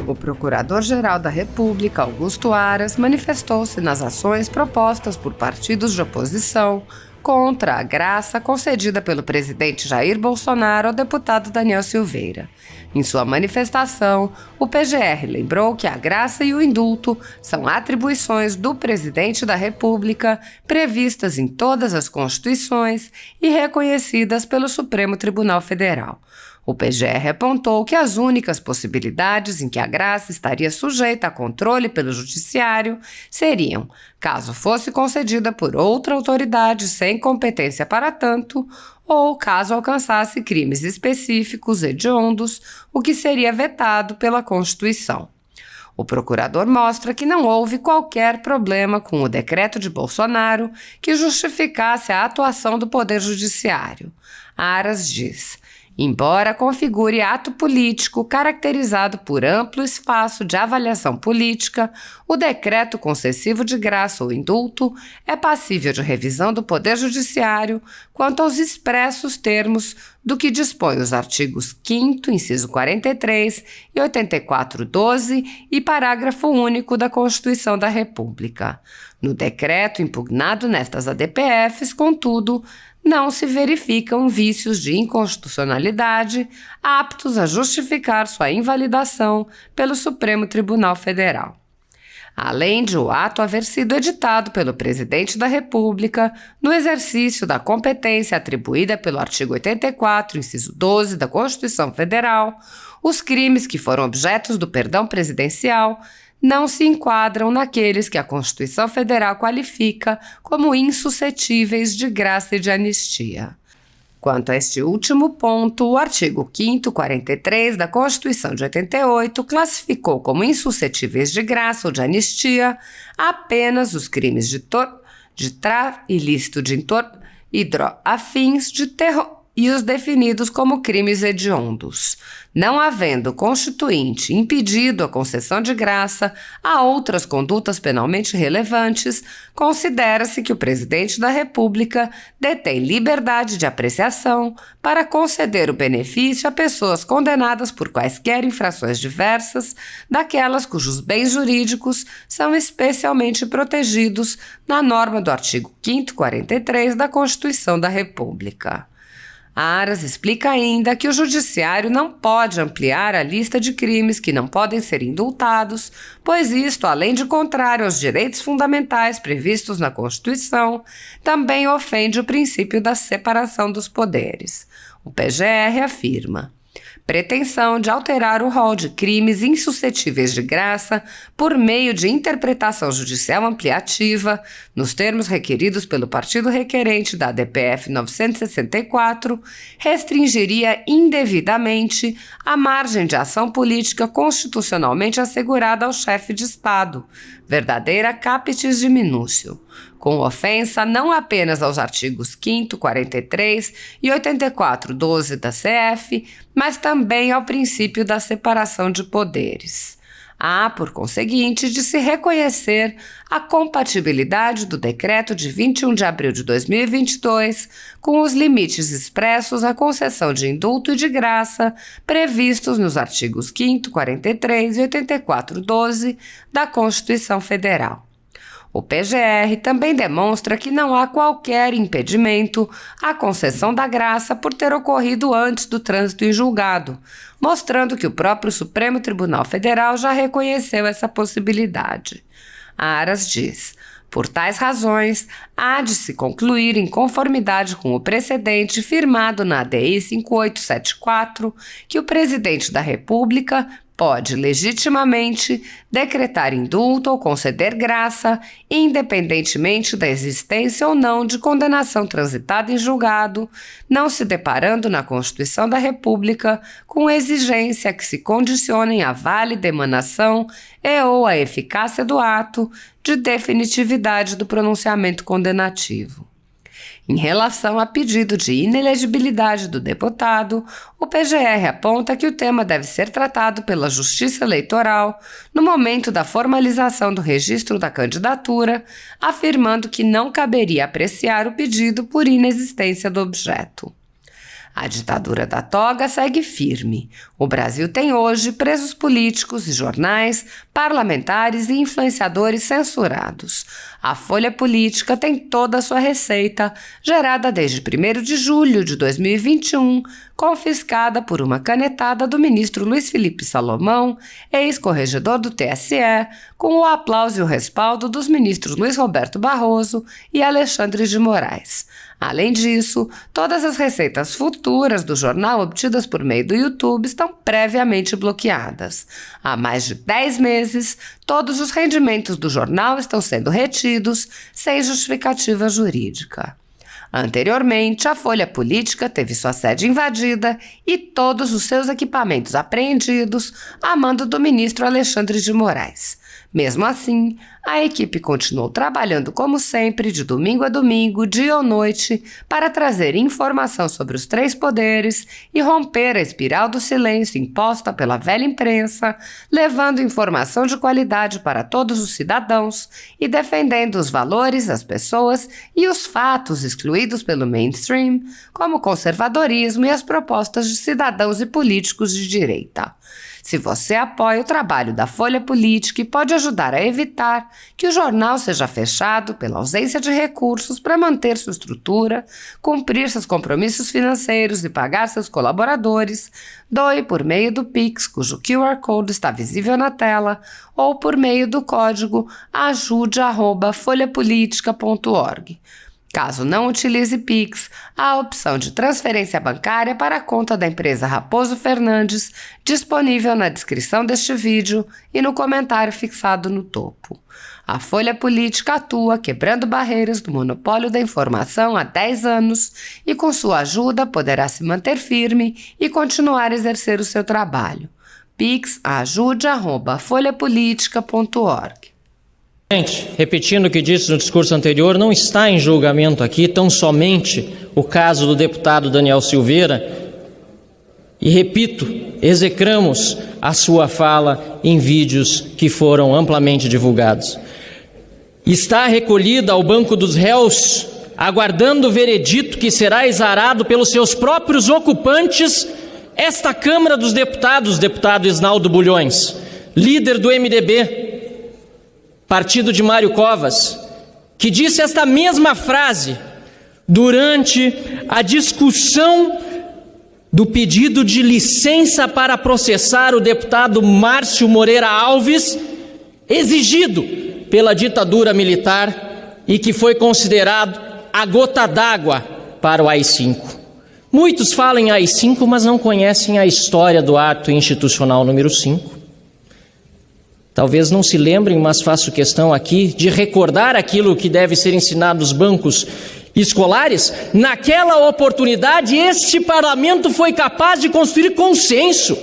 O Procurador-Geral da República, Augusto Aras, manifestou-se nas ações propostas por partidos de oposição contra a graça concedida pelo presidente Jair Bolsonaro ao deputado Daniel Silveira. Em sua manifestação, o PGR lembrou que a graça e o indulto são atribuições do presidente da República previstas em todas as constituições e reconhecidas pelo Supremo Tribunal Federal. O PGR apontou que as únicas possibilidades em que a graça estaria sujeita a controle pelo judiciário seriam, caso fosse concedida por outra autoridade sem competência para tanto, ou caso alcançasse crimes específicos hediondos, o que seria vetado pela Constituição. O procurador mostra que não houve qualquer problema com o decreto de Bolsonaro que justificasse a atuação do Poder Judiciário. Aras diz: embora configure ato político caracterizado por amplo espaço de avaliação política, o decreto concessivo de graça ou indulto é passível de revisão do Poder Judiciário quanto aos expressos termos do que dispõem os artigos 5º, inciso 43 e 84(12) e parágrafo único da Constituição da República. No decreto impugnado nestas ADPFs, contudo, não se verificam vícios de inconstitucionalidade aptos a justificar sua invalidação pelo Supremo Tribunal Federal. Além de o ato haver sido editado pelo Presidente da República no exercício da competência atribuída pelo artigo 84, inciso 12 da Constituição Federal, os crimes que foram objetos do perdão presidencial não se enquadram naqueles que a Constituição Federal qualifica como insuscetíveis de graça e de anistia. Quanto a este último ponto, o artigo 5º, 43 da Constituição de 88 classificou como insuscetíveis de graça ou de anistia apenas os crimes de tráfico ilícito de hidroafins de terror e os definidos como crimes hediondos. Não havendo constituinte impedido a concessão de graça a outras condutas penalmente relevantes, considera-se que o presidente da República detém liberdade de apreciação para conceder o benefício a pessoas condenadas por quaisquer infrações diversas daquelas cujos bens jurídicos são especialmente protegidos na norma do artigo 5º, 43 da Constituição da República. Aras explica ainda que o Judiciário não pode ampliar a lista de crimes que não podem ser indultados, pois isto, além de contrário aos direitos fundamentais previstos na Constituição, também ofende o princípio da separação dos poderes. O PGR afirma: pretensão de alterar o rol de crimes insuscetíveis de graça por meio de interpretação judicial ampliativa, nos termos requeridos pelo partido requerente da ADPF 964, restringiria indevidamente a margem de ação política constitucionalmente assegurada ao chefe de Estado, verdadeira capitis diminutio, com ofensa não apenas aos artigos 5º, 43 e 84(12) da CF, mas também ao princípio da separação de poderes. Há, por conseguinte, de se reconhecer a compatibilidade do decreto de 21 de abril de 2022 com os limites expressos à concessão de indulto e de graça previstos nos artigos 5º, 43 e 84(12) da Constituição Federal. O PGR também demonstra que não há qualquer impedimento à concessão da graça por ter ocorrido antes do trânsito em julgado, mostrando que o próprio Supremo Tribunal Federal já reconheceu essa possibilidade. Aras diz: por tais razões, há de se concluir em conformidade com o precedente firmado na ADI 5874 que o Presidente da República pode legitimamente decretar indulto ou conceder graça, independentemente da existência ou não de condenação transitada em julgado, não se deparando na Constituição da República com exigência que se condicionem à válida emanação e ou à eficácia do ato de definitividade do pronunciamento condenativo. Em relação a pedido de inelegibilidade do deputado, o PGR aponta que o tema deve ser tratado pela Justiça Eleitoral no momento da formalização do registro da candidatura, afirmando que não caberia apreciar o pedido por inexistência do objeto. A ditadura da toga segue firme. O Brasil tem hoje presos políticos e jornais, parlamentares e influenciadores censurados. A Folha Política tem toda a sua receita, gerada desde 1º de julho de 2021, confiscada por uma canetada do ministro Luiz Felipe Salomão, ex-corregedor do TSE, com o aplauso e o respaldo dos ministros Luiz Roberto Barroso e Alexandre de Moraes. Além disso, todas as receitas futuras do jornal obtidas por meio do YouTube estão previamente bloqueadas. Há mais de 10 meses, todos os rendimentos do jornal estão sendo retidos sem justificativa jurídica. Anteriormente, a Folha Política teve sua sede invadida e todos os seus equipamentos apreendidos a mando do ministro Alexandre de Moraes. Mesmo assim, a equipe continuou trabalhando como sempre, de domingo a domingo, dia ou noite, para trazer informação sobre os 3 poderes e romper a espiral do silêncio imposta pela velha imprensa, levando informação de qualidade para todos os cidadãos e defendendo os valores, as pessoas e os fatos excluídos pelo mainstream, como o conservadorismo e as propostas de cidadãos e políticos de direita. Se você apoia o trabalho da Folha Política e pode ajudar a evitar que o jornal seja fechado pela ausência de recursos para manter sua estrutura, cumprir seus compromissos financeiros e pagar seus colaboradores, doe por meio do Pix, cujo QR Code está visível na tela, ou por meio do código ajude@folhapolitica.org. Caso não utilize Pix, há a opção de transferência bancária para a conta da empresa Raposo Fernandes, disponível na descrição deste vídeo e no comentário fixado no topo. A Folha Política atua quebrando barreiras do monopólio da informação há 10 anos e, com sua ajuda, poderá se manter firme e continuar a exercer o seu trabalho. Pix ajude@folhapolitica.org. Gente, repetindo o que disse no discurso anterior, não está em julgamento aqui tão somente o caso do deputado Daniel Silveira. E repito, execramos a sua fala em vídeos que foram amplamente divulgados. Está recolhida ao banco dos réus, aguardando o veredito que será exarado pelos seus próprios ocupantes, esta Câmara dos Deputados, deputado Isnaldo Bulhões, líder do MDB, partido de Mário Covas, que disse esta mesma frase durante a discussão do pedido de licença para processar o deputado Márcio Moreira Alves, exigido pela ditadura militar e que foi considerado a gota d'água para o AI-5. Muitos falam em AI-5, mas não conhecem a história do ato institucional número 5. Talvez não se lembrem, mas faço questão aqui de recordar aquilo que deve ser ensinado nos bancos escolares. Naquela oportunidade, este parlamento foi capaz de construir consenso.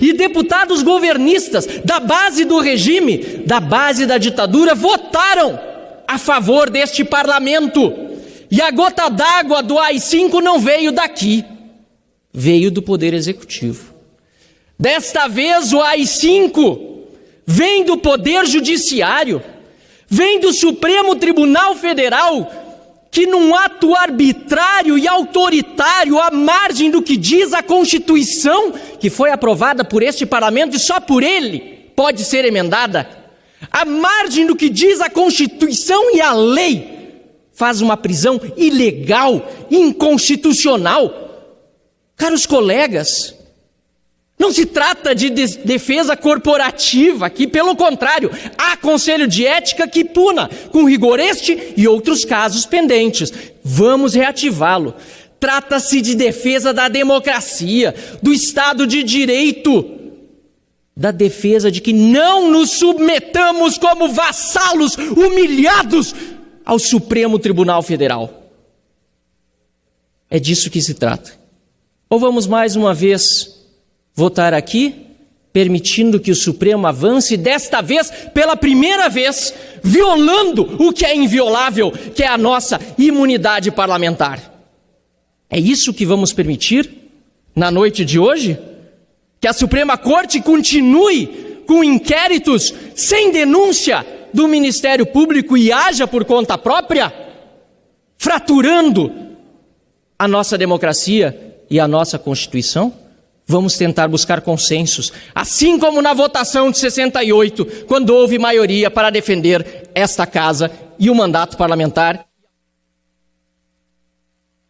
E deputados governistas da base do regime, da base da ditadura, votaram a favor deste parlamento. E a gota d'água do AI-5 não veio daqui, veio do Poder Executivo. Desta vez, o AI-5 vem do Poder Judiciário, vem do Supremo Tribunal Federal, que num ato arbitrário e autoritário, à margem do que diz a Constituição, que foi aprovada por este parlamento e só por ele pode ser emendada, à margem do que diz a Constituição e a lei, faz uma prisão ilegal, inconstitucional. Caros colegas, não se trata de defesa corporativa aqui, pelo contrário, há conselho de ética que puna com rigor este e outros casos pendentes. Vamos reativá-lo. Trata-se de defesa da democracia, do Estado de Direito, da defesa de que não nos submetamos como vassalos humilhados ao Supremo Tribunal Federal. É disso que se trata. Ou vamos mais uma vez votar aqui, permitindo que o Supremo avance, desta vez, pela primeira vez, violando o que é inviolável, que é a nossa imunidade parlamentar. É isso que vamos permitir na noite de hoje? Que a Suprema Corte continue com inquéritos sem denúncia do Ministério Público e haja por conta própria, fraturando a nossa democracia e a nossa Constituição? Vamos tentar buscar consensos, assim como na votação de 68, quando houve maioria para defender esta casa e o mandato parlamentar.